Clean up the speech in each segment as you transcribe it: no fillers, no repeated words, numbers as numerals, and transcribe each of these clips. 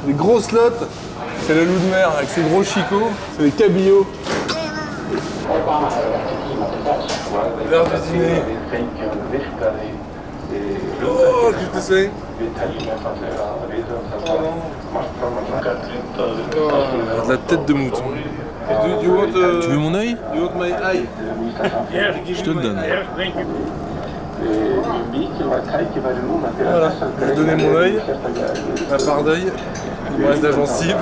Les gros slots, c'est le loup de mer avec ses gros chicots, c'est les cabillots. L'heure du dîner. Oh, qu'est-ce que c'est? Oh, de la tête de mouton. Tu veux mon œil? You want my eye? Je te le donne. Voilà, je vais donner mon œil, ma part d'œil, il me reste de la gencive.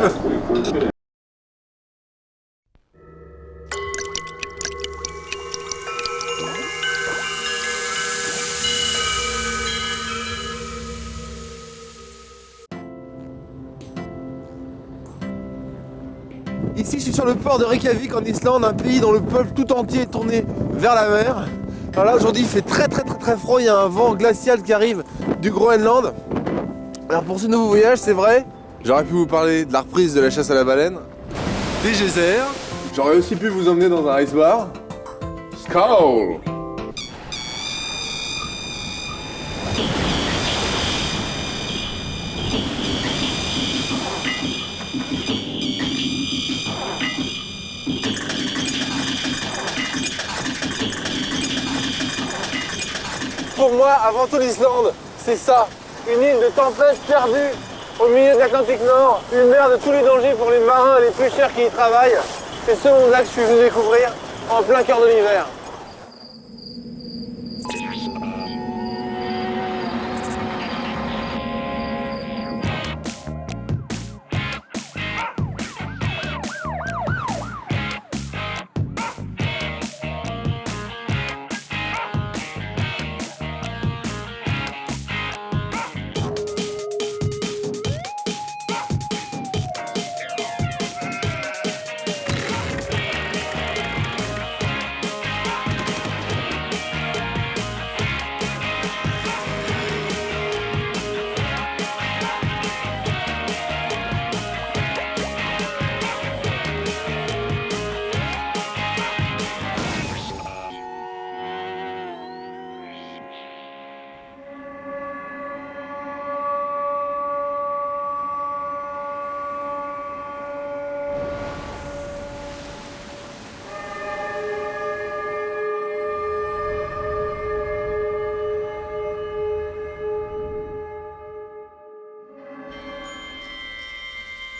Ici, je suis sur le port de Reykjavik en Islande, un pays dont le peuple tout entier est tourné vers la mer. Alors là, aujourd'hui, il fait très froid, il y a un vent glacial qui arrive du Groenland. Alors pour ce nouveau voyage, c'est vrai, j'aurais pu vous parler de la reprise de la chasse à la baleine, des geysers, j'aurais aussi pu vous emmener dans un ice bar. Skull! Pour moi, avant tout, l'Islande, c'est ça. Une île de tempête perdue au milieu de l'Atlantique Nord. Une mer de tous les dangers pour les marins et les pêcheurs qui y travaillent. C'est ce monde-là que je suis venu découvrir en plein cœur de l'hiver.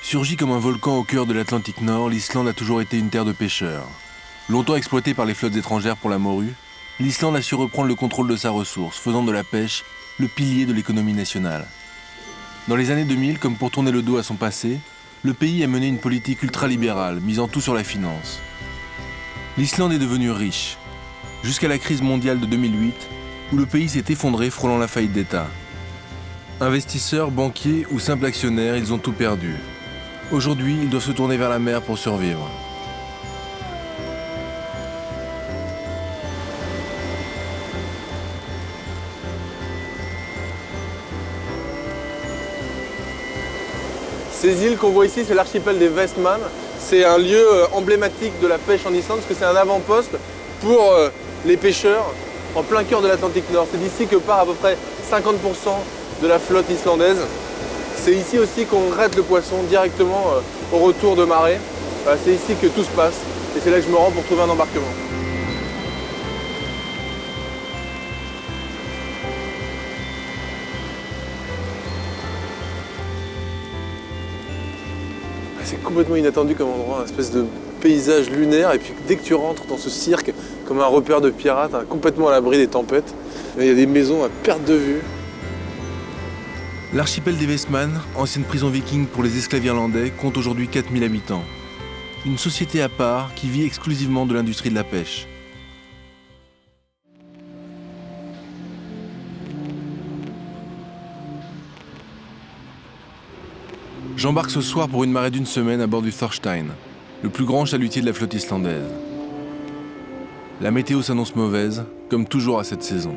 Surgie comme un volcan au cœur de l'Atlantique Nord, l'Islande a toujours été une terre de pêcheurs. Longtemps exploitée par les flottes étrangères pour la morue, l'Islande a su reprendre le contrôle de sa ressource, faisant de la pêche le pilier de l'économie nationale. Dans les années 2000, comme pour tourner le dos à son passé, le pays a mené une politique ultralibérale, misant tout sur la finance. L'Islande est devenue riche, jusqu'à la crise mondiale de 2008, où le pays s'est effondré frôlant la faillite d'État. Investisseurs, banquiers ou simples actionnaires, ils ont tout perdu. Aujourd'hui, ils doivent se tourner vers la mer pour survivre. Ces îles qu'on voit ici, c'est l'archipel des Vestmann. C'est un lieu emblématique de la pêche en Islande parce que c'est un avant-poste pour les pêcheurs en plein cœur de l'Atlantique Nord. C'est d'ici que part à peu près 50% de la flotte islandaise. C'est ici aussi qu'on traite le poisson directement au retour de marée. C'est ici que tout se passe et c'est là que je me rends pour trouver un embarquement. C'est complètement inattendu comme endroit, un espèce de paysage lunaire et puis dès que tu rentres dans ce cirque, comme un repère de pirates, complètement à l'abri des tempêtes, il y a des maisons à perte de vue. L'archipel des Vestmann, ancienne prison viking pour les esclaves irlandais, compte aujourd'hui 4000 habitants. Une société à part qui vit exclusivement de l'industrie de la pêche. J'embarque ce soir pour une marée d'une semaine à bord du Thorstein, le plus grand chalutier de la flotte islandaise. La météo s'annonce mauvaise, comme toujours à cette saison.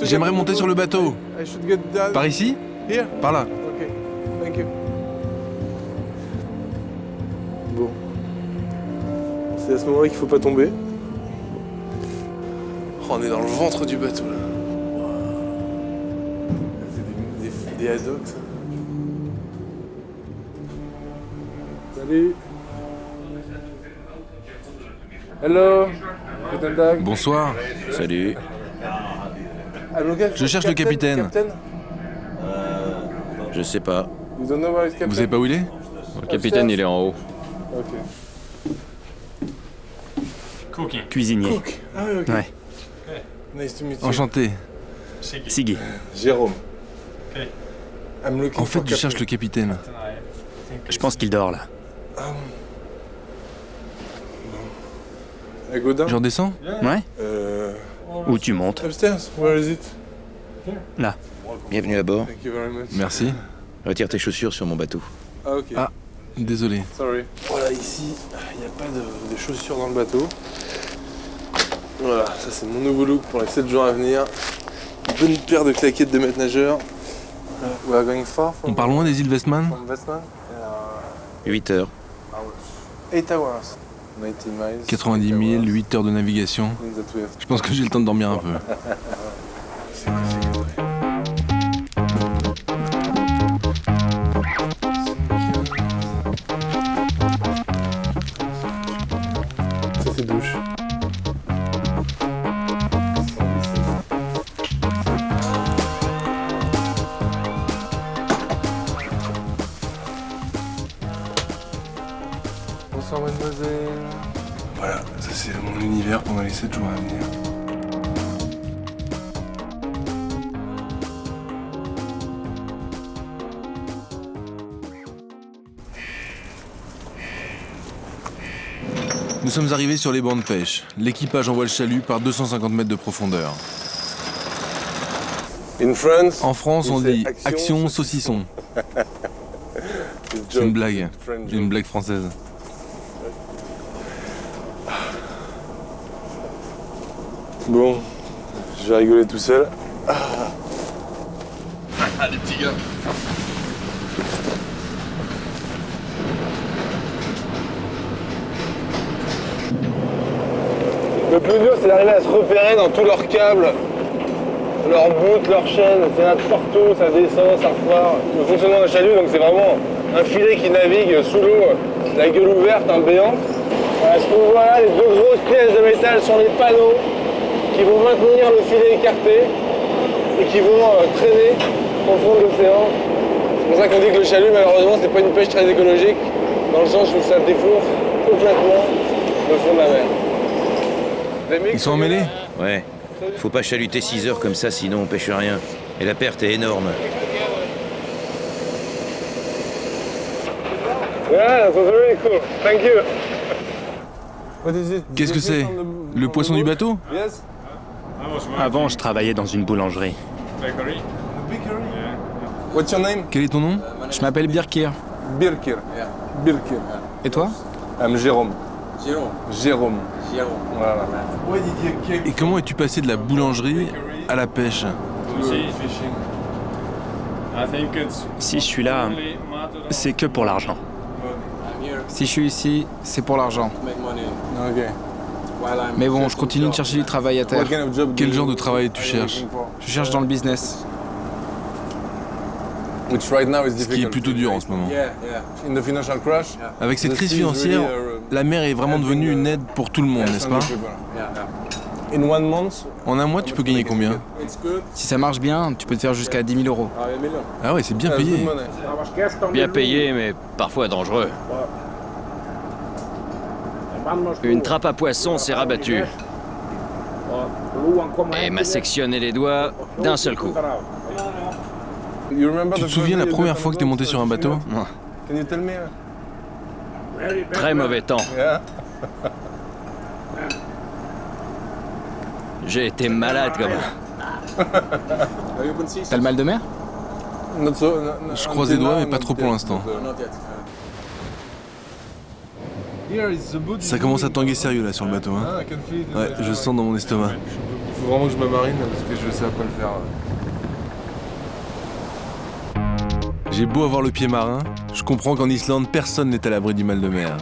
J'aimerais monter sur le bateau. Par ici? Par là. Ok, thank you. Bon. C'est à ce moment-là qu'il faut pas tomber. Oh, on est dans le ventre du bateau là. C'est des haddocks ça. Salut. Hello. Guten Tag. Bonsoir. Salut. Je cherche le capitaine. Je sais pas. You don't know where is captain? Vous savez pas où il est? Le capitaine, il est en haut. Ok. Cuisinier. Cook. Ah oui, ok. Ouais. Nice to meet you. Enchanté. Siggy. Jérôme. I'm looking En fait, for je cherche le capitaine. Je pense qu'il dort là. I go down? Je redescends? Ouais. Où tu montes? Upstairs. Where is it? Là. Bienvenue à bord. Thank you very much. Merci. Retire tes chaussures sur mon bateau. Ah ok. Ah. Désolé. Sorry. Voilà, ici, il n'y a pas de chaussures dans le bateau. Voilà, ça c'est mon nouveau look pour les 7 jours à venir. Une bonne paire de claquettes de maître nageur. We are going far On part loin des îles Westman? from Westman? 8 heures. 8 hours. 90 miles. 90 000, 8 heures de navigation. Means that we have Je pense que j'ai le temps de dormir un peu. Ça c'est douche. Bonsoir mademoiselle. Voilà, ça c'est mon univers pendant les 7 jours à venir. Nous sommes arrivés sur les bancs de pêche. L'équipage envoie le chalut par 250 mètres de profondeur. In France, En France, on c'est dit action saucisson. C'est une blague. Une blague française. Bon, je vais rigoler tout seul. Les petits gars. Le plus dur, c'est d'arriver à se repérer dans tous leurs câbles, leurs bouts, leurs chaînes. C'est là de partout, ça descend, ça repart. Le fonctionnement d'un chalut, donc c'est vraiment un filet qui navigue sous l'eau, la gueule ouverte, un béant. Voilà, ce qu'on voit là, les deux grosses pièces de métal sont les panneaux qui vont maintenir le filet écarté et qui vont traîner au fond de l'océan. C'est pour ça qu'on dit que le chalut, malheureusement, c'est pas une pêche très écologique, dans le sens où ça défonce complètement le fond de la mer. Ils sont emmêlés? Ouais. Faut pas chaluter 6 heures comme ça, sinon on pêche rien. Et la perte est énorme. Yeah, that was very cool. Thank you. What is it? Qu'est-ce que c'est? Le poisson du bateau? Yes. Avant, je travaillais dans une boulangerie. Bakery. What's your name? Quel est ton nom? Je m'appelle Birkir. Birkir. Birkir. Et toi? I'm Jérôme. Jérôme. Voilà. Et comment es-tu passé de la boulangerie à la pêche? Si je suis là, c'est que pour l'argent. Si je suis ici, c'est pour l'argent. Ok. Mais bon, je continue de chercher du travail à terre. What kind of job Quel genre de travail tu cherches? Je cherche dans le business. Which right now is Ce qui est difficult. plutôt dur en ce moment. In the financial crash. Avec cette the crise sea is financière, really, la mer est vraiment devenue une aide pour tout le monde, n'est-ce pas? In 1 month. En un mois, tu peux gagner combien? Si ça marche bien, tu peux te faire jusqu'à 10 000 euros. Ah ouais, c'est bien That's good payé. money. Bien payé, mais parfois dangereux. Une trappe à poisson s'est rabattue et m'a sectionné les doigts d'un seul coup. You remember Tu the te souviens la first day you première got fois on que t'es board, monté sur un bateau? Can you tell me? Très mauvais temps. Yeah. J'ai été malade comme T'as le mal de mer? Not so, Je croise les doigts, mais pas trop pour l'instant. Ça commence à tanguer sérieux là sur le bateau. Hein. Ah, I can feel it. Ouais, je sens dans mon estomac. Il faut vraiment que je me marine parce que je sais pas le faire. J'ai beau avoir le pied marin, je comprends qu'en Islande, personne n'est à l'abri du mal de mer.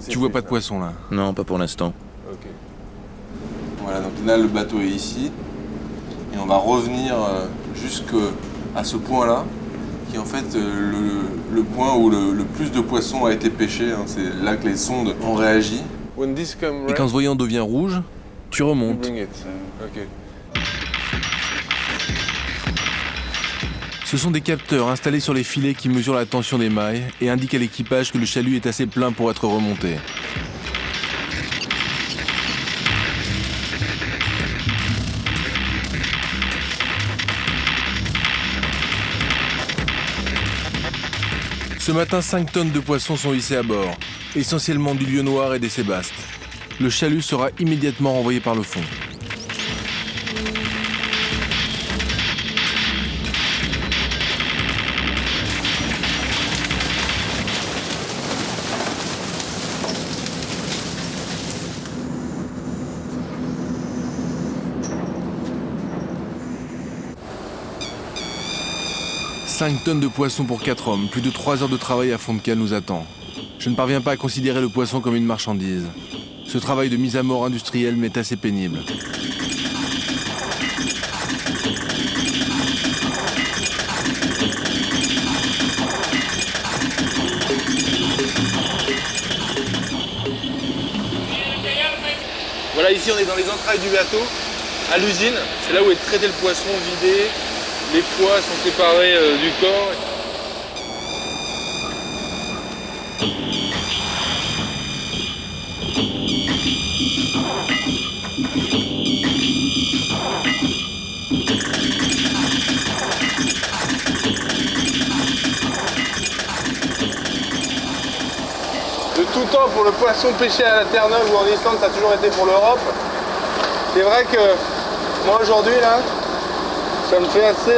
Tu vois pas de poisson là? Non, pas pour l'instant. Ok. Voilà, donc là le bateau est ici. Et on va revenir jusqu'à ce point-là, qui est en fait le point où le plus de poissons a été pêché. Hein. C'est là que les sondes ont réagi. Et quand ce voyant devient rouge, tu remontes. Ok. Ce sont des capteurs installés sur les filets qui mesurent la tension des mailles et indiquent à l'équipage que le chalut est assez plein pour être remonté. Ce matin, 5 tonnes de poissons sont hissées à bord, essentiellement du lieu noir et des sébastes. Le chalut sera immédiatement renvoyé par le fond. « 5 tonnes de poissons pour 4 hommes, plus de 3 heures de travail à fond de cale nous attend. Je ne parviens pas à considérer le poisson comme une marchandise. Ce travail de mise à mort industrielle m'est assez pénible. Voilà, ici on est dans les entrailles du bateau, à l'usine. C'est là où est traité le poisson, vidé. Les foies sont séparés du corps. De tout temps, pour le poisson pêché à la Terre-Neuve ou en Islande, ça a toujours été pour l'Europe. C'est vrai que moi aujourd'hui là, ça me fait assez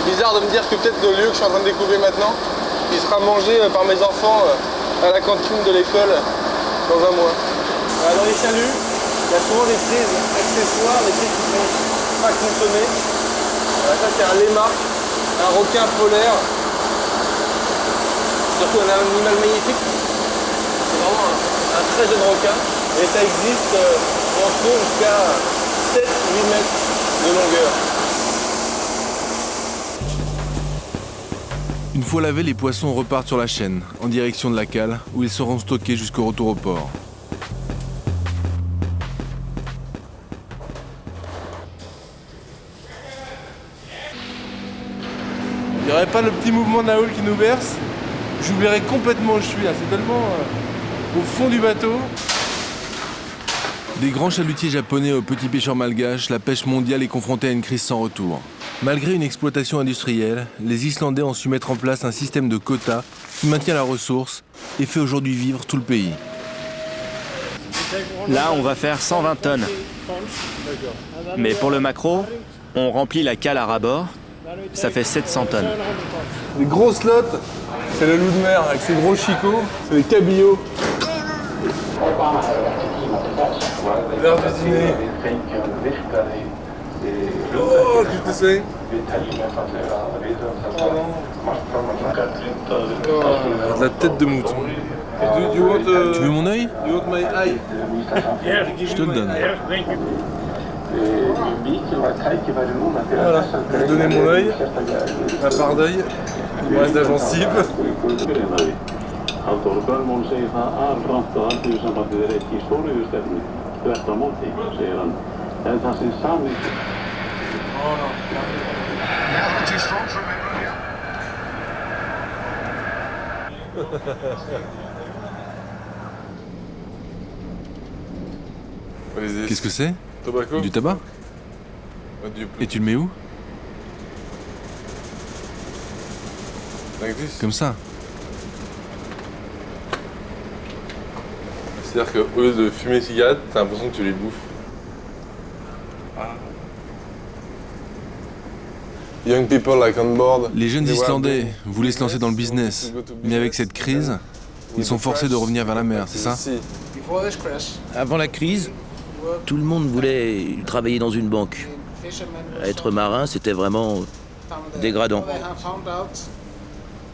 bizarre de me dire que peut-être le lieu que je suis en train de découvrir maintenant, il sera mangé par mes enfants à la cantine de l'école dans un mois. Dans les chaluts, il y a souvent des prises accessoires, des prises qui ne sont pas consommées. Ça c'est un léma, un requin polaire. Surtout un animal magnifique. C'est vraiment un très jeune requin. Et ça existe en fond jusqu'à 7-8 mètres de longueur. Une fois lavés, les poissons repartent sur la chaîne, en direction de la cale, où ils seront stockés jusqu'au retour au port. Il n'y aurait pas le petit mouvement de la houle qui nous berce, j'oublierais complètement où je suis là. C'est tellement au fond du bateau. Des grands chalutiers japonais aux petits pêcheurs malgaches, la pêche mondiale est confrontée à une crise sans retour. Malgré une exploitation industrielle, les Islandais ont su mettre en place un système de quotas qui maintient la ressource et fait aujourd'hui vivre tout le pays. Là, on va faire 120 tonnes. Mais pour le maquereau, on remplit la cale à ras-bord. Ça fait 700 tonnes. Les gros slots, c'est le loup de mer avec ses gros chicots, c'est les cabillots. L'heure du dîner. Oh, qu'est-ce que c'est? De la tête de mouton. Tu veux mon œil? You want my eye? Je te le donne. Voilà, je vais donner mon œil, ma part d'œil, il me reste de la gencive. Halldór Börmón segir það alrangt að Alþýðusambandið ekki í stóriðjustefnu, þvert á móti, segir hann. En það sem samið... Qu'est-ce que c'est? Tobacco? Du tabac? Et tu le mets où? Like this. Comme ça. C'est-à-dire qu'au lieu de fumer une cigarette, t'as l'impression que tu les bouffes. Young people like on board. Les jeunes Islandais voulaient se lancer dans le business, mais avec cette crise, ils sont forcés de revenir vers la mer, c'est ça? Avant la crise, tout le monde voulait travailler dans une banque. Être marin, c'était vraiment dégradant.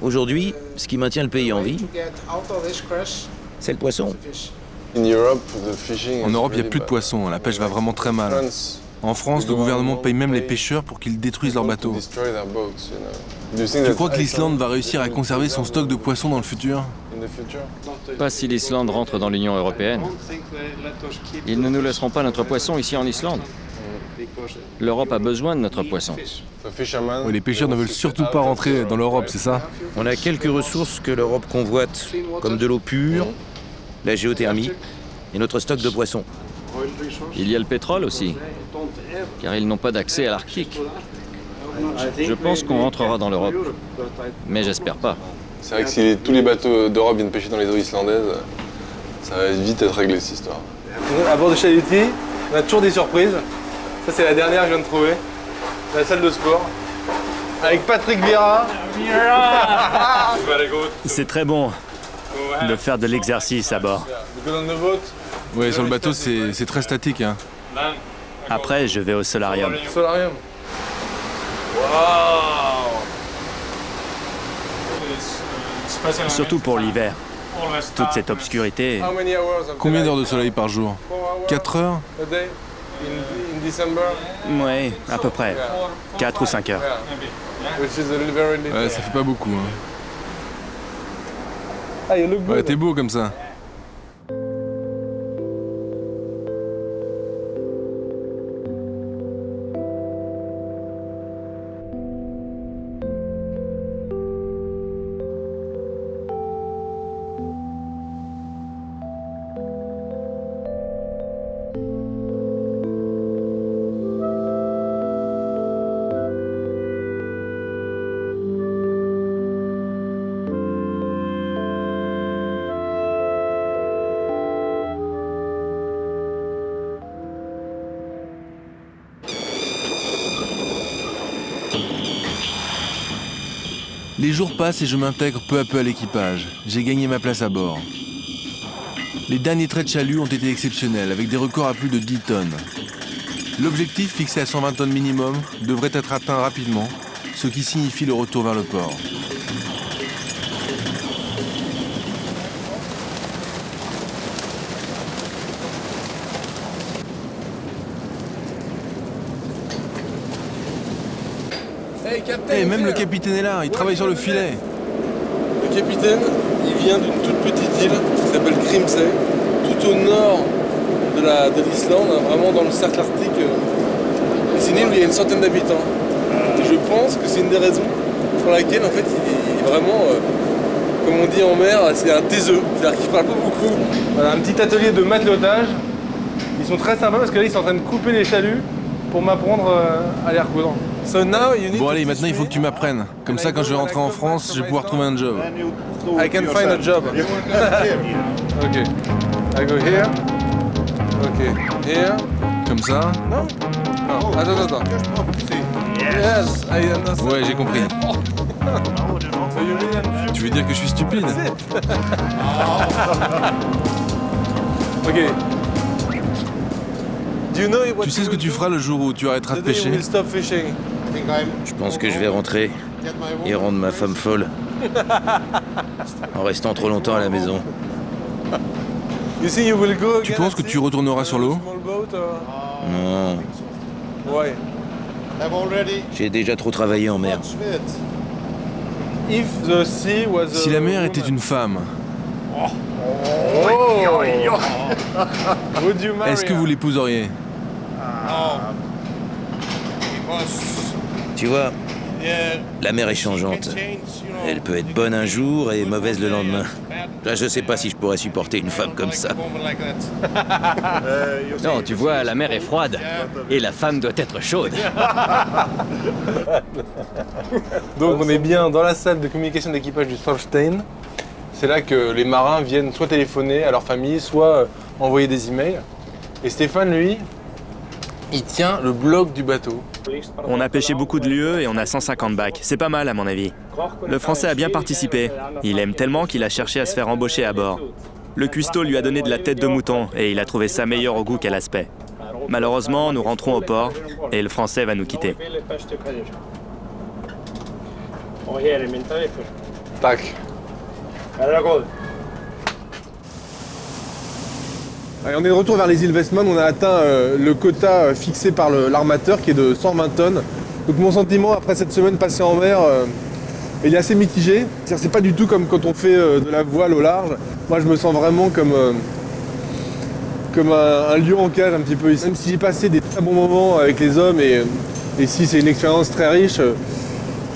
Aujourd'hui, ce qui maintient le pays en vie, c'est le poisson. In Europe, the fishing En is Europe, il n'y a really plus de bad. poissons, la pêche va vraiment très mal. France, En France, le gouvernement paye même les pêcheurs pour qu'ils détruisent leurs bateaux. destroy their boats, you know. Do you think Tu that crois que l'Islande Iceland va réussir à conserver son stock de poissons dans le futur? in the future? Pas si l'Islande rentre dans l'Union européenne. Ils ne nous laisseront pas notre poisson ici en Islande. L'Europe a besoin de notre poisson. The fishermen, Ouais, les pêcheurs ne veulent surtout pas rentrer dans l'Europe, c'est ça? On a quelques ressources que l'Europe convoite, comme de l'eau pure, la géothermie et notre stock de poissons. Il y a le pétrole aussi, car ils n'ont pas d'accès à l'Arctique. Je pense qu'on rentrera dans l'Europe, mais j'espère pas. c'est vrai que si tous les bateaux d'Europe viennent pêcher dans les eaux islandaises, ça va vite être réglé cette histoire. À bord de Chalutier, on a toujours des surprises. Ça, c'est la dernière que je viens de trouver. La salle de sport. Avec Patrick Vieira. C'est très bon de faire de l'exercice à bord. Because on the boat, Ouais, sur le bateau, c'est très statique. Hein. Après, je vais au solarium. solarium. Surtout pour l'hiver. Toute cette obscurité. How many hours of Combien daylight? d'heures de soleil par jour? 4 hours 4 heures? a day in December. Ouais, à peu près. 4 ou 5 heures. Yeah. Which is a very little. Ouais, ça fait pas beaucoup. Hein. Ah, you look good. Ouais, t'es beau comme ça. Les jours passent et je m'intègre peu à peu à l'équipage. J'ai gagné ma place à bord. Les derniers traits de chalut ont été exceptionnels, avec des records à plus de 10 tonnes. L'objectif, fixé à 120 tonnes minimum, devrait être atteint rapidement, ce qui signifie le retour vers le port. Hey, captain, Et même le capitaine est là, il travaille sur le filet. Le capitaine, il vient d'une toute petite île qui s'appelle Grimsey, tout au nord de l'Islande, hein, vraiment dans le cercle arctique. Et c'est une île où il y a une centaine d'habitants. Et je pense que c'est une des raisons pour laquelle en fait il est vraiment, comme on dit en mer, c'est un taiseux, c'est-à-dire qu'il parle pas beaucoup. Voilà, un petit atelier de matelotage. Ils sont très sympas parce que là ils sont en train de couper les chaluts pour m'apprendre à les recoudre. So now you need Bon to allez, teach maintenant il faut me que tu m'apprennes. Comme ça, quand je vais rentrer en France, je vais pouvoir trouver un job. I can find a job. Okay. I go here. Okay. Here. Comme ça? Non? Non. Attends. Yes, I understand. Ouais, j'ai compris. So you mean Tu veux dire que je suis stupide? Okay. Do you know what Tu sais ce que tu feras le jour où tu arrêteras de the day you pêcher? will stop fishing? Je pense que je vais rentrer et rendre ma femme folle en restant trop longtemps à la maison. You see, you will go Tu again penses at que sea? tu retourneras sur l'eau? Small boat or... Non, Why? j'ai déjà trop travaillé en mer. If the sea was a Si la mer woman. était une femme, Oh. Would you marry est-ce que her? vous l'épouseriez? Tu vois, la mer est changeante. Elle peut être bonne un jour et mauvaise le lendemain. Là, je sais pas si je pourrais supporter une femme comme ça. Non, tu vois, la mer est froide et la femme doit être chaude. Donc on est bien dans la salle de communication d'équipage du Storstein. C'est là que les marins viennent soit téléphoner à leur famille, soit envoyer des emails. Et Stéphane, lui, il tient le bloc du bateau. On a pêché beaucoup de lieux et on a 150 bacs. C'est pas mal à mon avis. Le Français a bien participé. Il aime tellement qu'il a cherché à se faire embaucher à bord. Le cuistot lui a donné de la tête de mouton et il a trouvé ça meilleur au goût qu'à l'aspect. Malheureusement, nous rentrons au port et le Français va nous quitter. Tac. Allez, on est de retour vers les îles Westman, on a atteint le quota fixé par l'armateur qui est de 120 tonnes. Donc mon sentiment après cette semaine passée en mer, il est assez mitigé. C'est pas du tout comme quand on fait de la voile au large. Moi je me sens vraiment comme un lion en cage un petit peu ici. Même si j'ai passé des très bons moments avec les hommes et si c'est une expérience très riche,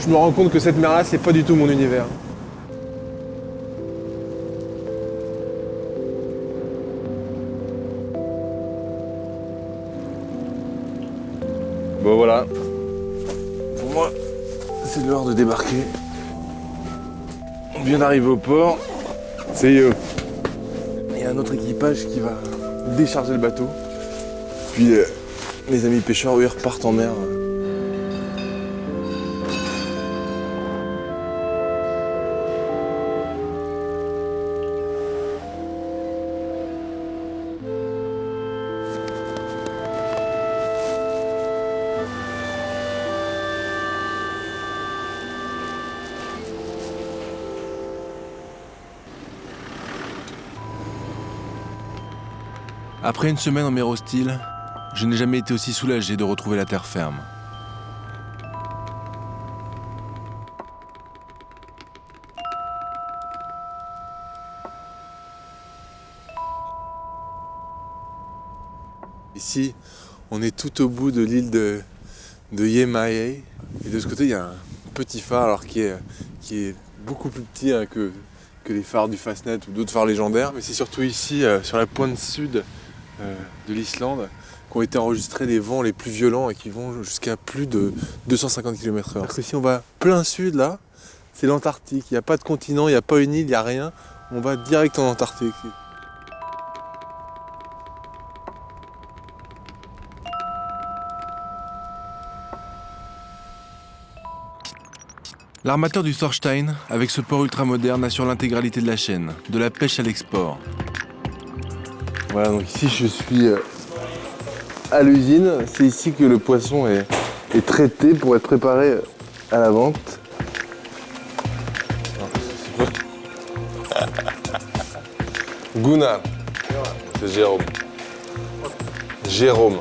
je me rends compte que cette mer-là, c'est pas du tout mon univers. Bon voilà, pour moi c'est l'heure de débarquer. On vient d'arriver au port, c'est il y a un autre équipage qui va décharger le bateau. Puis les amis pêcheurs eux ils repartent en mer. Après une semaine en mer hostile, je n'ai jamais été aussi soulagé de retrouver la terre ferme. Ici, on est tout au bout de l'île de Yemahe. Et de ce côté, il y a un petit phare alors qui est beaucoup plus petit hein, que les phares du Fastnet ou d'autres phares légendaires. Mais c'est surtout ici, sur la pointe sud de l'Islande, qu'ont été enregistrés les vents les plus violents et qui vont jusqu'à plus de 250 km/h. Parce que si on va plein sud, là, c'est l'Antarctique. Il n'y a pas de continent, il n'y a pas une île, il n'y a rien. On va direct en Antarctique. L'armateur du Thorstein, avec ce port ultramoderne, assure l'intégralité de la chaîne, de la pêche à l'export. Voilà, donc ici je suis à l'usine. C'est ici que le poisson est traité pour être préparé à la vente. Gunnar. C'est Jérôme. Jérôme.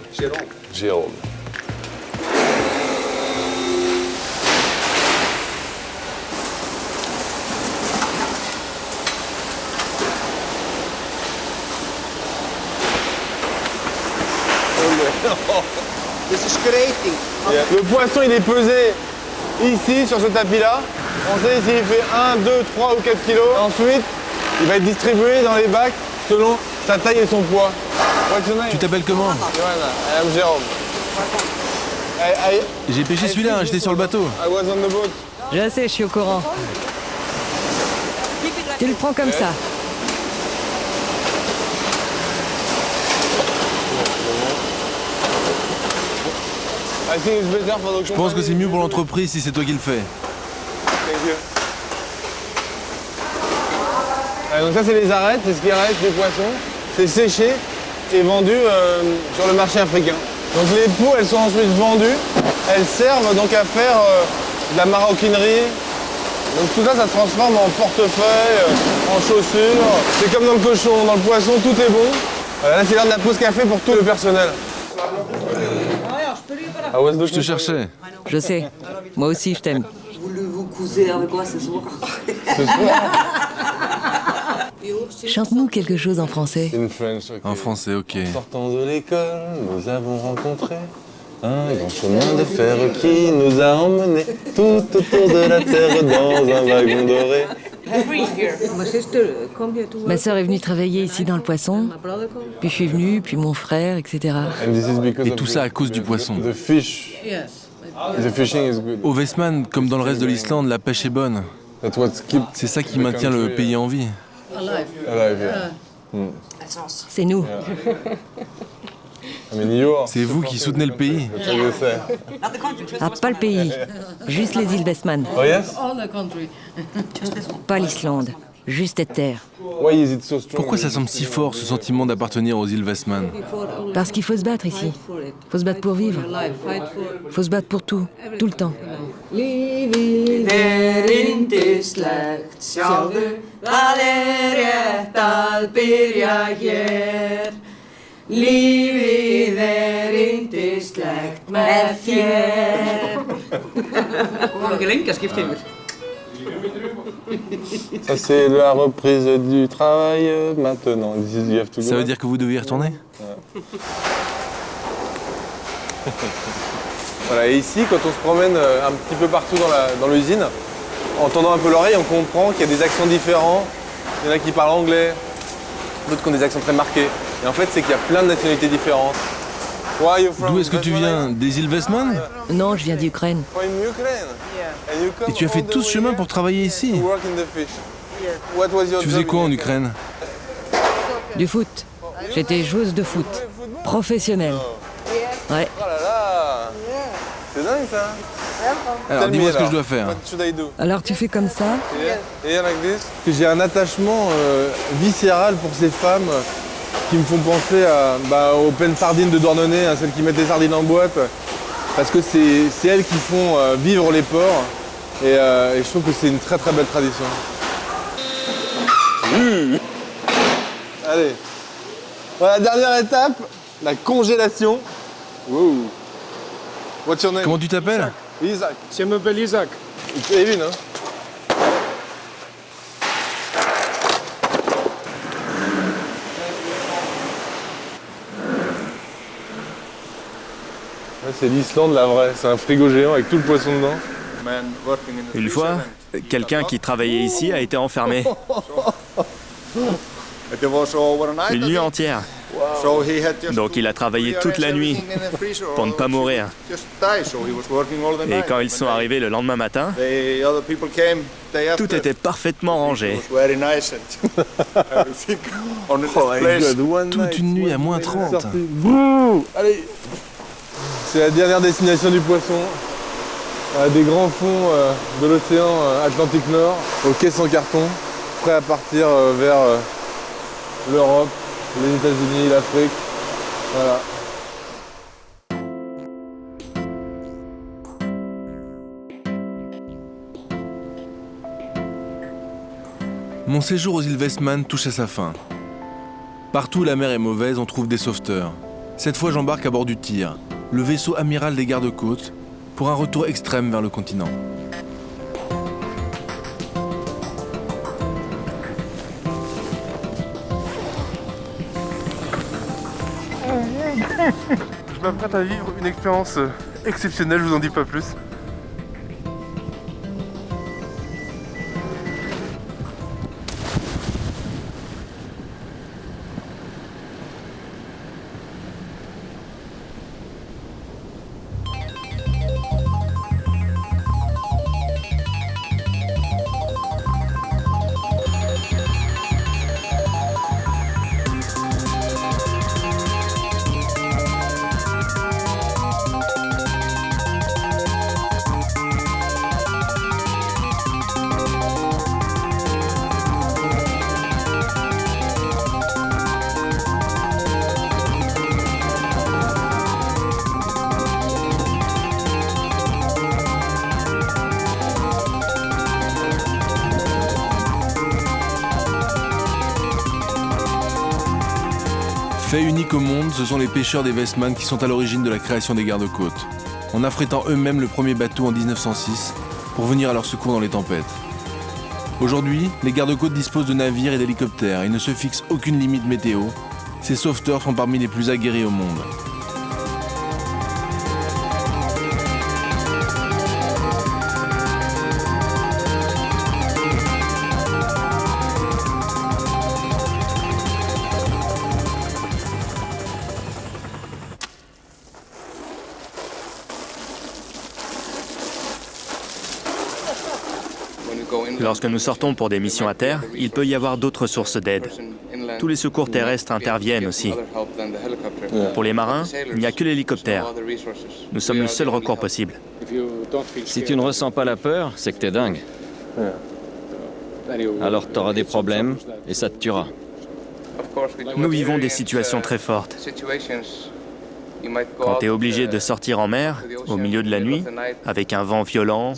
Le poisson il est pesé ici sur ce tapis là. On sait s'il fait 1, 2, 3 ou 4 kilos. Ensuite, il va être distribué dans les bacs selon sa taille et son poids. Tu t'appelles comment? I'm Jérôme. J'ai pêché celui-là, j'étais sur le bateau. I was on the boat. Je sais, je suis au courant. Tu le prends comme ça. Je pense que c'est mieux pour l'entreprise si c'est toi qui le fais. Donc ça c'est les arêtes, c'est ce qui reste des poissons. C'est séché et vendu sur le marché africain. Donc les peaux elles sont ensuite vendues. Elles servent donc à faire de la maroquinerie. Donc tout ça, ça se transforme en portefeuille, en chaussures. C'est comme dans le cochon, dans le poisson, tout est bon. Là c'est l'heure de la pause café pour tout le personnel. Je te cherchais. Je sais. Moi aussi, je t'aime. Voulez-vous causer avec moi ce soir? Chante-nous quelque chose en français. En français, ok. Sortant de l'école, nous avons rencontré un grand chemin de fer qui nous a emmenés tout autour de la terre dans un wagon doré. Ma sœur est venue travailler ici dans le poisson, puis je suis venue, puis mon frère, etc. Et tout ça à cause du poisson. The fishing is good. Au Westman, comme dans le reste de l'Islande, la pêche est bonne. C'est ça qui maintient le pays en vie. C'est nous. C'est vous qui soutenez le pays. Ah, pas le pays. Juste les îles Westman. Oh yes? Pas l'Islande. Juste cette terre. Pourquoi ça semble si fort, ce sentiment d'appartenir aux îles Westman? Parce qu'il faut se battre ici. Faut se battre pour vivre. Faut se battre pour tout. Tout le temps. Lífið yndislegt með þér. Kom hann ekki lengi að skipta yfir? Ça c'est la reprise du travail maintenant. Ça veut dire que vous devez y retourner? Voilà, et ici, quand on se promène un petit peu partout dans l'usine, en tendant un peu l'oreille, on comprend qu'il y a des accents différents. Il y en a qui parlent anglais, d'autres qui ont des accents très marqués. Et en fait, c'est qu'il y a plein de nationalités différentes. D'où est-ce que tu viens? Des îles Westman? Non, je viens d'Ukraine. Et tu as fait tout ce chemin pour travailler ici? Tu faisais quoi en Ukraine? Du foot. J'étais joueuse de foot. Professionnelle. Ouais. Oh là là! C'est dingue ça! Alors dis-moi ce que je dois faire. Alors tu fais comme ça? J'ai un attachement viscéral pour ces femmes qui me font penser aux pleines sardines de Douarnenez, hein, celles qui mettent les sardines en boîte. Parce que c'est elles qui font vivre les ports. Et je trouve que c'est une très très belle tradition. Allez. Voilà, dernière étape, la congélation. Wow. What's your name? Comment tu t'appelles? Isaac. Je m'appelle Isaac. It's Evin, hein? C'est l'Islande la vraie, c'est un frigo géant avec tout le poisson dedans. Une fois, quelqu'un qui travaillait ici a été enfermé. Une nuit entière. Donc il a travaillé toute la nuit pour ne pas mourir. Et quand ils sont arrivés le lendemain matin, tout était parfaitement rangé. Toute une nuit à moins 30. Allez. C'est la dernière destination du poisson. Des grands fonds de l'océan Atlantique Nord, aux caisses en carton, prêts à partir vers l'Europe, les États-Unis, l'Afrique. Voilà. Mon séjour aux îles Westman touche à sa fin. Partout où la mer est mauvaise, on trouve des sauveteurs. Cette fois, j'embarque à bord du Tyr, le vaisseau amiral des gardes-côtes, pour un retour extrême vers le continent. Je m'apprête à vivre une expérience exceptionnelle, je vous en dis pas plus. Fait unique au monde, ce sont les pêcheurs des Westman qui sont à l'origine de la création des gardes-côtes, en affrétant eux-mêmes le premier bateau en 1906 pour venir à leur secours dans les tempêtes. Aujourd'hui, les gardes-côtes disposent de navires et d'hélicoptères et ne se fixent aucune limite météo. Ces sauveteurs sont parmi les plus aguerris au monde. Lorsque nous sortons pour des missions à terre, il peut y avoir d'autres sources d'aide. Tous les secours terrestres interviennent aussi. Pour les marins, il n'y a que l'hélicoptère. Nous sommes le seul recours possible. Si tu ne ressens pas la peur, c'est que t'es dingue. Alors t'auras des problèmes et ça te tuera. Nous vivons des situations très fortes. Quand tu es obligé de sortir en mer, au milieu de la nuit, avec un vent violent,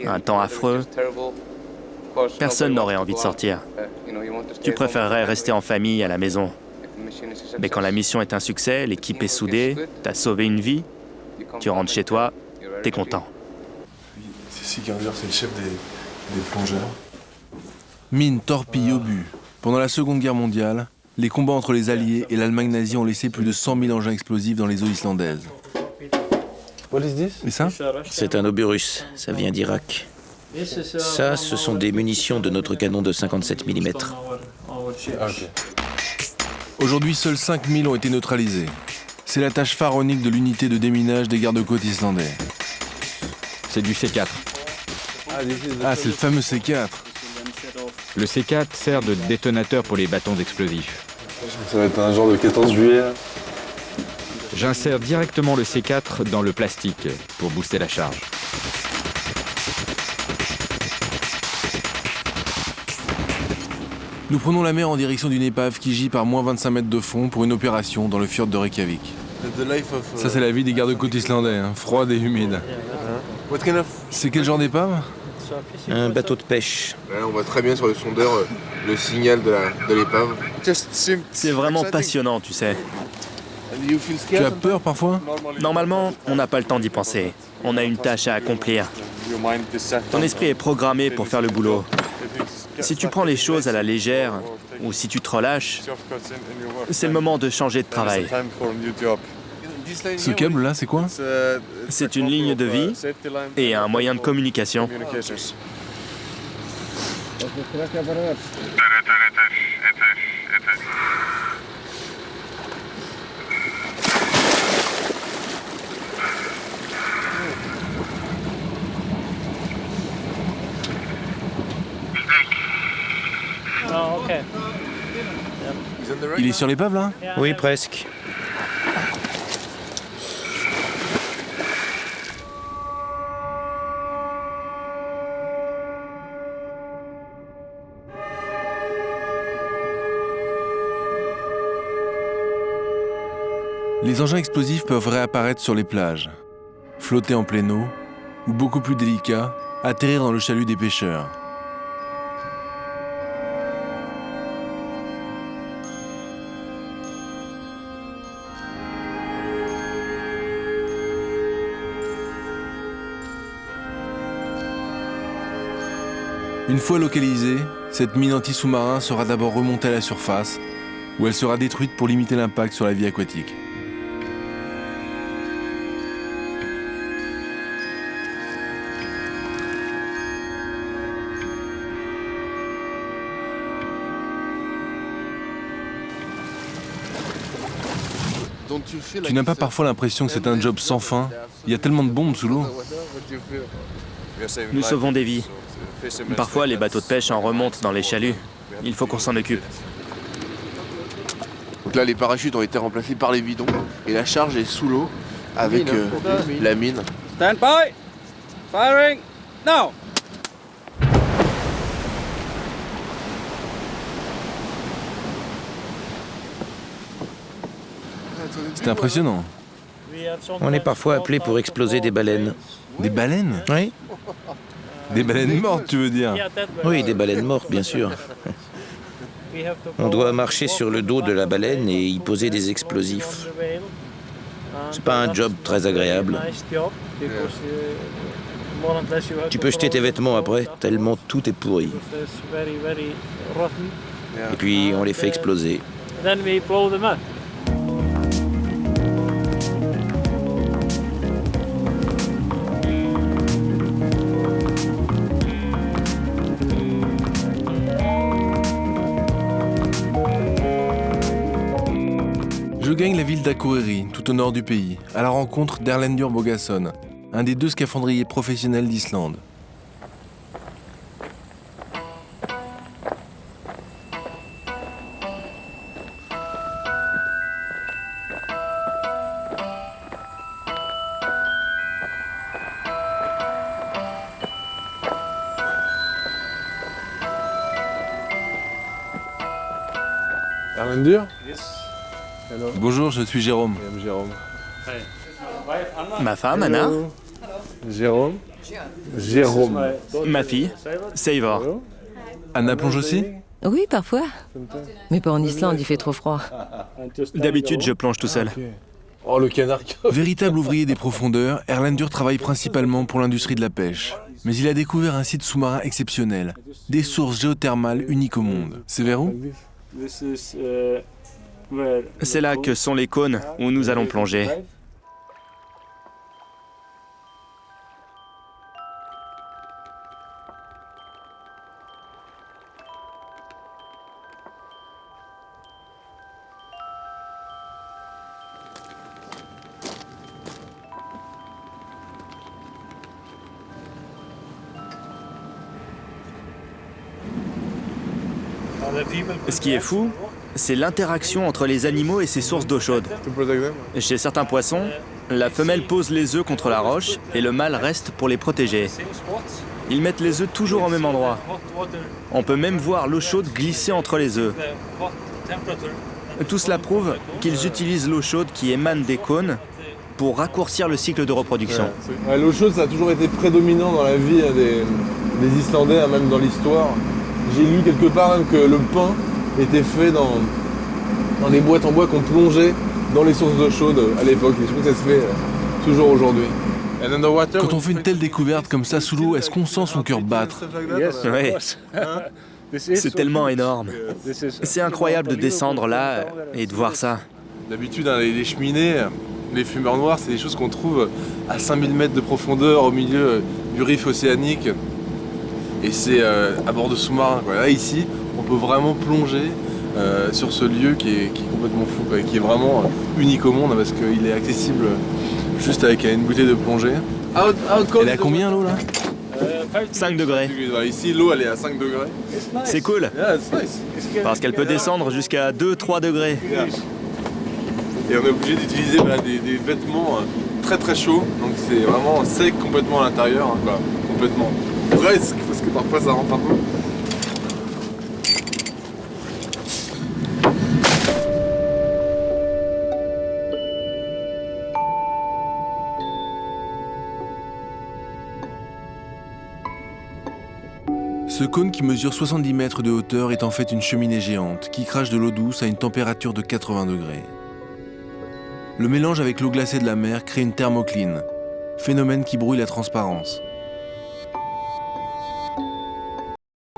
un temps affreux, personne n'aurait envie de sortir. Tu préférerais rester en famille à la maison. Mais quand la mission est un succès, l'équipe est soudée, t'as sauvé une vie, tu rentres chez toi, t'es content. C'est Sikander, c'est le chef des plongeurs. Mines, torpilles, obus. Pendant la Seconde Guerre mondiale, les combats entre les Alliés et l'Allemagne nazie ont laissé plus de 100 000 engins explosifs dans les eaux islandaises. What is this? Et ça? C'est un obus russe, ça vient d'Irak. Ça, ce sont des munitions de notre canon de 57 mm. Ah, ok. Aujourd'hui, seuls 5 000 ont été neutralisés. C'est la tâche pharaonique de l'unité de déminage des gardes-côtes islandais. C'est du C4. Ah, c'est le fameux C4. Le C4 sert de détonateur pour les bâtons explosifs. Ça va être un genre de 14 juillet. Là. J'insère directement le C4 dans le plastique pour booster la charge. Nous prenons la mer en direction d'une épave qui gît par moins 25 mètres de fond pour une opération dans le fjord de Reykjavik. Ça, c'est la vie des gardes-côtes islandais, hein, froide et humide. C'est quel genre d'épave? Un bateau de pêche. Là, on voit très bien sur le sondeur le signal de l'épave. C'est vraiment passionnant, tu sais. Tu as peur parfois? Normalement, on n'a pas le temps d'y penser. On a une tâche à accomplir. Ton esprit est programmé pour faire le boulot. Si tu prends les choses à la légère, ou si tu te relâches, c'est le moment de changer de travail. Ce câble-là, c'est quoi? C'est une ligne de vie et un moyen de communication. Il est sur l'épave, là? Oui, presque. Les engins explosifs peuvent réapparaître sur les plages, flotter en pleine eau, ou beaucoup plus délicat, atterrir dans le chalut des pêcheurs. Une fois localisée, cette mine anti-sous-marin sera d'abord remontée à la surface, où elle sera détruite pour limiter l'impact sur la vie aquatique. Tu n'as pas parfois l'impression que c'est un job sans fin? Il y a tellement de bombes sous l'eau. Nous sauvons des vies. Parfois, les bateaux de pêche en remontent dans les chaluts. Il faut qu'on s'en occupe. Donc là, les parachutes ont été remplacés par les bidons et la charge est sous l'eau avec la mine. Stand by. Firing. Now. C'est impressionnant. On est parfois appelé pour exploser des baleines. Des baleines? Oui. Des baleines mortes, tu veux dire? Oui, des baleines mortes, bien sûr. On doit marcher sur le dos de la baleine et y poser des explosifs. C'est pas un job très agréable. Tu peux jeter tes vêtements après, tellement tout est pourri. Et puis on les fait exploser. Je gagne la ville d'Akureyri, tout au nord du pays, à la rencontre d'Erlendur Bogason, un des 2 scaphandriers professionnels d'Islande. Erlendur? Bonjour, je suis Jérôme. Jérôme. Ma femme, Anna. Jérôme. Jérôme. Ma fille, Seivor. Anna plonge aussi? Oui, parfois. Mais pas en Islande, il fait trop froid. D'habitude, je plonge tout seul. Oh, le canard. Véritable ouvrier des profondeurs, Erlendur travaille principalement pour l'industrie de la pêche. Mais il a découvert un site sous-marin exceptionnel, des sources géothermales uniques au monde. C'est vers où? C'est là que sont les cônes où nous allons plonger. Ce qui est fou, c'est l'interaction entre les animaux et ces sources d'eau chaude. Chez certains poissons, la femelle pose les œufs contre la roche et le mâle reste pour les protéger. Ils mettent les œufs toujours au même endroit. On peut même voir l'eau chaude glisser entre les œufs. Tout cela prouve qu'ils utilisent l'eau chaude qui émane des cônes pour raccourcir le cycle de reproduction. Ouais, l'eau chaude, ça a toujours été prédominant dans la vie des Islandais, hein, même dans l'histoire. J'ai lu quelque part même que le pain était fait dans des boîtes en bois qu'on plongeait dans les sources d'eau chaude à l'époque. Et je trouve que ça se fait toujours aujourd'hui. Quand on fait une telle découverte comme ça sous l'eau, est-ce qu'on sent son cœur battre? Oui. C'est tellement énorme. C'est incroyable de descendre là et de voir ça. D'habitude, hein, les cheminées, les fumeurs noirs, c'est des choses qu'on trouve à 5000 mètres de profondeur au milieu du rift océanique. Et c'est à bord de sous-marins. Là, ici, on peut vraiment plonger sur ce lieu qui est complètement fou, quoi, qui est vraiment unique au monde parce qu'il est accessible juste avec une bouteille de plongée. Elle est à combien l'eau là? 5 degrés. Ici, l'eau elle est à 5 degrés. C'est cool. Parce qu'elle peut descendre jusqu'à 2-3 degrés. Et on est obligé d'utiliser des vêtements très très chauds. Donc c'est vraiment sec complètement à l'intérieur. Hein, quoi. Complètement. Presque, parce que parfois ça rentre un peu. Ce cône qui mesure 70 mètres de hauteur est en fait une cheminée géante qui crache de l'eau douce à une température de 80 degrés. Le mélange avec l'eau glacée de la mer crée une thermocline, phénomène qui brouille la transparence.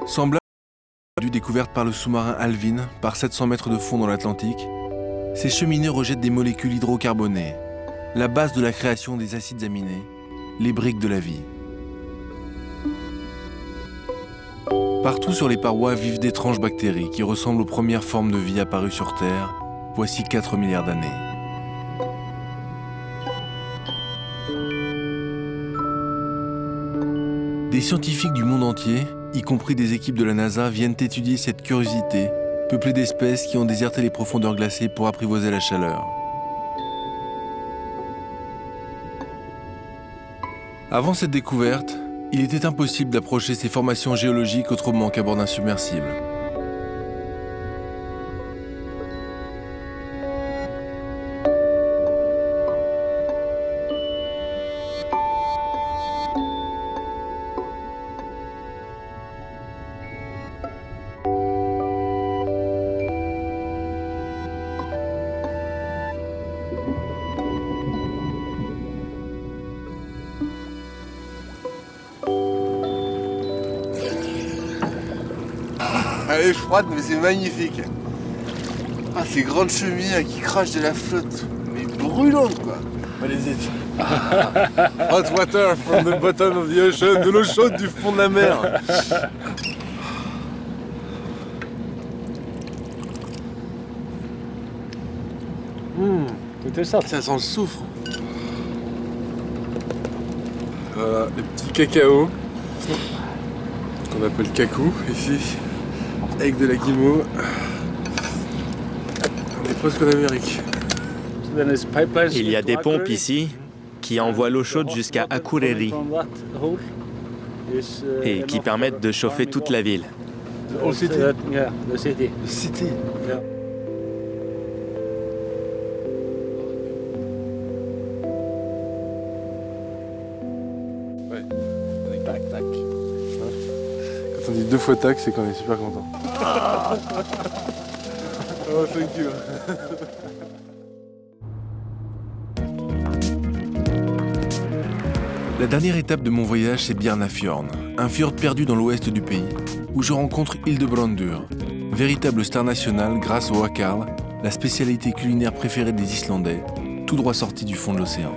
Semblable à la découverte par le sous-marin Alvin par 700 mètres de fond dans l'Atlantique, ces cheminées rejettent des molécules hydrocarbonées, la base de la création des acides aminés, les briques de la vie. Partout sur les parois vivent d'étranges bactéries qui ressemblent aux premières formes de vie apparues sur Terre, voici 4 milliards d'années. Des scientifiques du monde entier, y compris des équipes de la NASA, viennent étudier cette curiosité, peuplée d'espèces qui ont déserté les profondeurs glacées pour apprivoiser la chaleur. Avant cette découverte, il était impossible d'approcher ces formations géologiques autrement qu'à bord d'un submersible. Elle est froide, mais c'est magnifique. Ah, ces grandes cheminées qui crachent de la flotte, mais brûlante quoi. Allez-y. Hot water from the bottom of the ocean, de l'eau chaude du fond de la mer. Ça sent le soufre. Voilà, les petits cacao qu'on appelle cacou ici. Avec de la guimau. On est presque en Amérique. Il y a des pompes ici qui envoient l'eau chaude jusqu'à Akureyri et qui permettent de chauffer toute la ville. The city. The city. Quand on dit 2 fois tac, c'est qu'on est super content. Oh, thank you. La dernière étape de mon voyage, c'est Bjarnafjörn, un fjord perdu dans l'ouest du pays, où je rencontre Hildebrandur, véritable star nationale grâce au hakarl, la spécialité culinaire préférée des Islandais, tout droit sorti du fond de l'océan.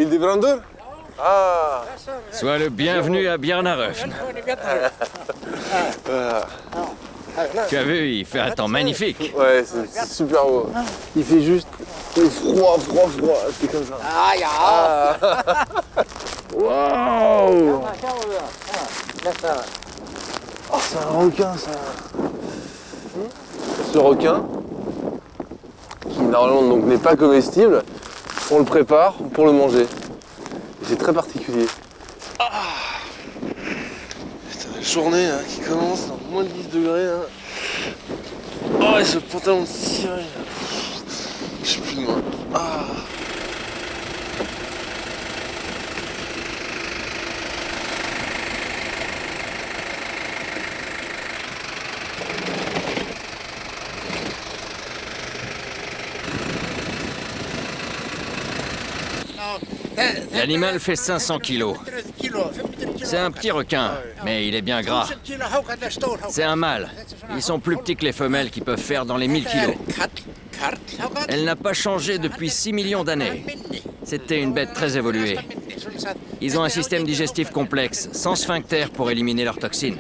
Hildebrandur? Ah. Sois le bienvenu à Bjarnaröfn. Tu as vu, il fait un temps magnifique. Ouais, c'est super beau. Il fait juste froid. C'est comme ça. Ah. Waouh. Oh, c'est un requin, ça. Ce requin, qui normalement donc n'est pas comestible, on le prépare pour le manger. C'est très particulier. Ah. Putain, la journée là, qui commence à moins de 10 degrés. Là. Oh, et ce pantalon de ciré. Je sais plus de moi. Ah. L'animal fait 500 kilos. C'est un petit requin, mais il est bien gras. C'est un mâle. Ils sont plus petits que les femelles qui peuvent faire dans les 1000 kilos. Elle n'a pas changé depuis 6 millions d'années. C'était une bête très évoluée. Ils ont un système digestif complexe, sans sphincter pour éliminer leurs toxines.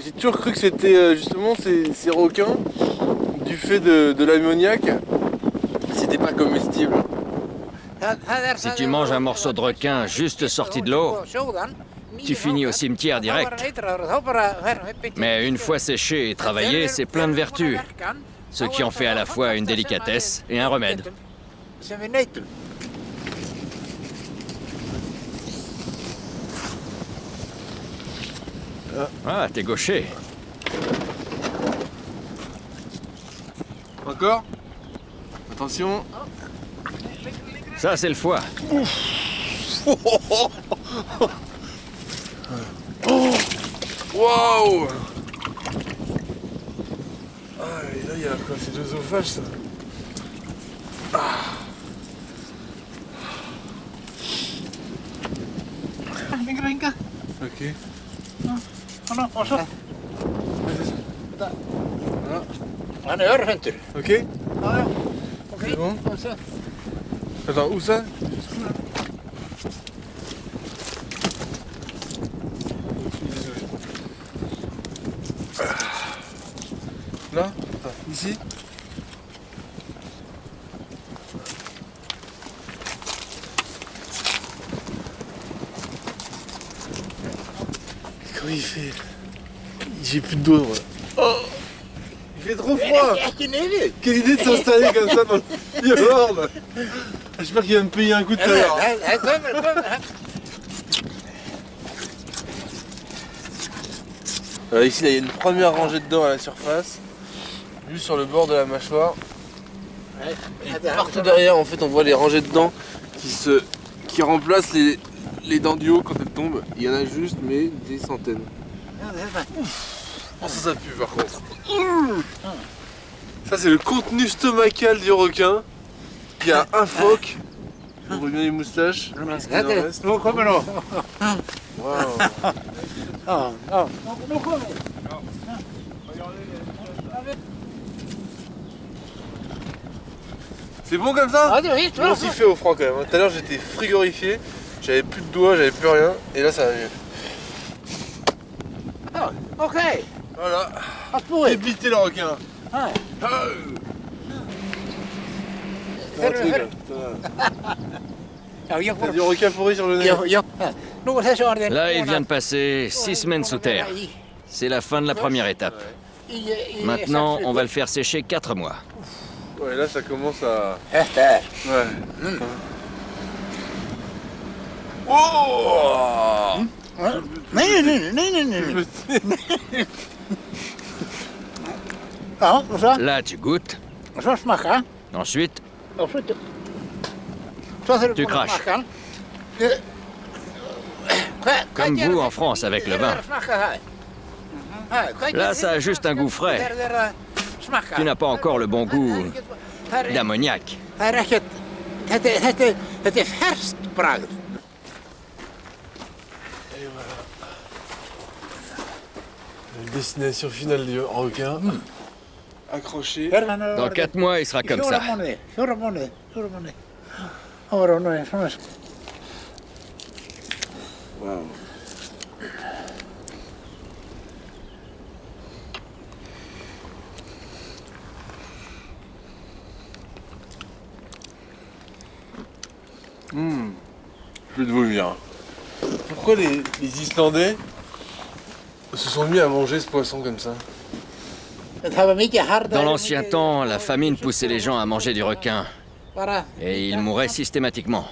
J'ai toujours cru que c'était justement ces requins, du fait de l'ammoniac, c'était pas comestible. Si tu manges un morceau de requin juste sorti de l'eau, tu finis au cimetière direct. Mais une fois séché et travaillé, c'est plein de vertus. Ce qui en fait à la fois une délicatesse et un remède. Ah, t'es gaucher. Encore? Attention. Ça, c'est le foie. Waouh! Ah, et là, il y a quoi? C'est l'œsophage, ça. Ah. Ok. Ok. C'est bon. Attends, où ça? Là? Attends, ici? Comment il fait? J'ai plus de doigts, moi. Oh! Il fait trop froid! Quelle idée de s'installer comme ça dans le fjord! J'espère qu'il va me payer un coup de tout à l'heure. Ici, là, il y a une première rangée de dents à la surface, juste sur le bord de la mâchoire. Et partout derrière, en fait, on voit les rangées de dents qui remplacent les dents du haut quand elles tombent. Il y en a juste, mais des centaines. Oh, ça pue par contre. Ça, c'est le contenu stomacal du requin. Il y a un phoque. On voit bien les moustaches. C'est bon comme ça? On s'y fait au franc quand même. Tout à l'heure j'étais frigorifié, j'avais plus de doigts, j'avais plus rien. Et là ça va mieux. Ok. Voilà. Débiter le requin. T'as un truc, là. T'as du requin pourri sur le nez. Là, il vient de passer 6 semaines sous terre. C'est la fin de la première étape. Maintenant, on va le faire sécher 4 mois. Ouais, là, ça commence à... Ouais. Oh Là, tu goûtes. Ensuite, tu craches. Comme vous en France avec le vin. Là, ça a juste un goût frais. Tu n'as pas encore le bon goût d'ammoniac. Destination finale du requin. Accroché. Dans 4 mois, il sera comme ça. Wow. Je vais te vomir. Pourquoi les Islandais se sont mis à manger ce poisson comme ça? Dans l'ancien temps, la famine poussait les gens à manger du requin. Et ils mouraient systématiquement.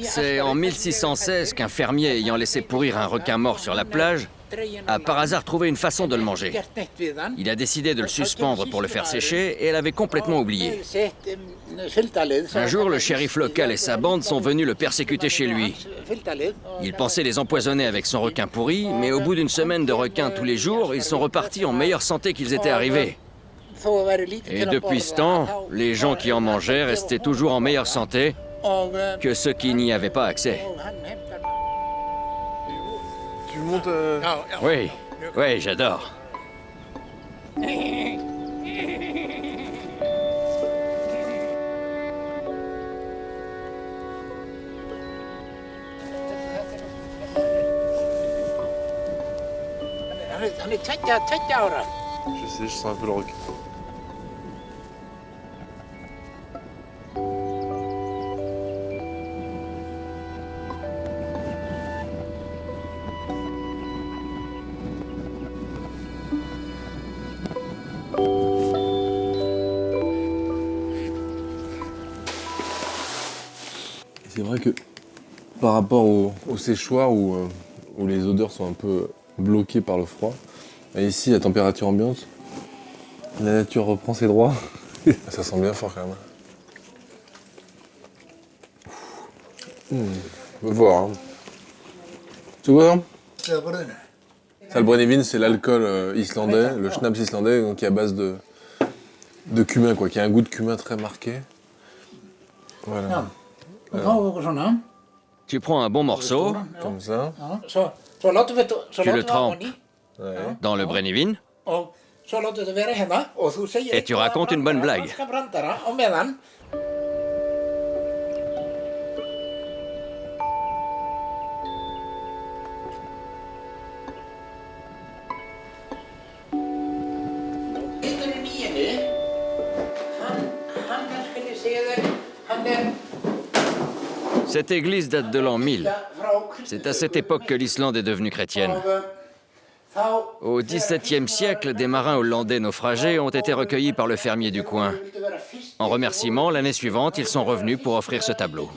C'est en 1616 qu'un fermier ayant laissé pourrir un requin mort sur la plage a par hasard trouvé une façon de le manger. Il a décidé de le suspendre pour le faire sécher et elle avait complètement oublié. Un jour, le shérif local et sa bande sont venus le persécuter chez lui. Il pensait les empoisonner avec son requin pourri, mais au bout d'une semaine de requins tous les jours, ils sont repartis en meilleure santé qu'ils étaient arrivés. Et depuis ce temps, les gens qui en mangeaient restaient toujours en meilleure santé que ceux qui n'y avaient pas accès. Tu montes... Oui, oui, j'adore. Je sais, je sens un peu le requin. C'est vrai que par rapport au séchoir où les odeurs sont un peu bloquées par le froid, et ici à température ambiante, la nature reprend ses droits. Ça sent bien fort quand même. On va voir. Hein. Tu vois ça, le Brennivin, c'est l'alcool islandais, le schnapps islandais, donc qui est à base de cumin, quoi, qui a un goût de cumin très marqué. Voilà. Tu prends un bon morceau, Comme ça. tu le trempes dans le Brennivin et tu racontes une bonne blague. Cette église date de l'an 1000. C'est à cette époque que l'Islande est devenue chrétienne. Au XVIIe siècle, des marins hollandais naufragés ont été recueillis par le fermier du coin. En remerciement, l'année suivante, ils sont revenus pour offrir ce tableau.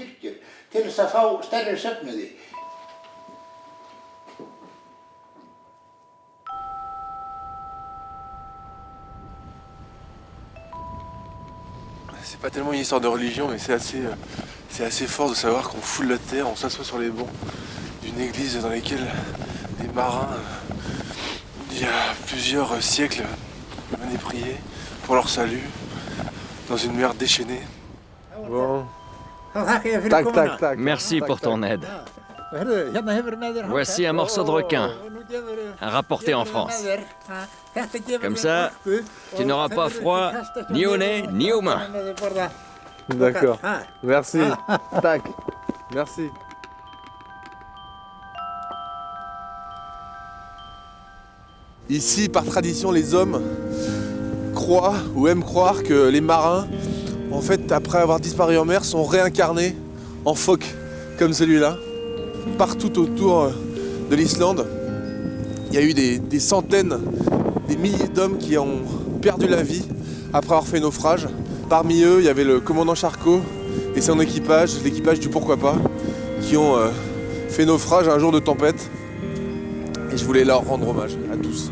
C'est pas tellement une histoire de religion, mais c'est assez fort de savoir qu'on foule la terre, on s'assoit sur les bancs d'une église dans laquelle des marins, il y a plusieurs siècles, venaient prier pour leur salut dans une mer déchaînée. Bon. Tac, tac, tac. Merci pour ton aide. Voici un morceau de requin, rapporté en France. Comme ça, tu n'auras pas froid ni au nez, ni aux mains. D'accord. Merci. Tac. Merci. Ici, par tradition, les hommes croient ou aiment croire que les marins en fait, après avoir disparu en mer, sont réincarnés en phoques, comme celui-là, partout autour de l'Islande. Il y a eu des centaines, des milliers d'hommes qui ont perdu la vie après avoir fait naufrage. Parmi eux, il y avait le commandant Charcot et son équipage, l'équipage du Pourquoi Pas, qui ont fait naufrage un jour de tempête. Et je voulais leur rendre hommage à tous.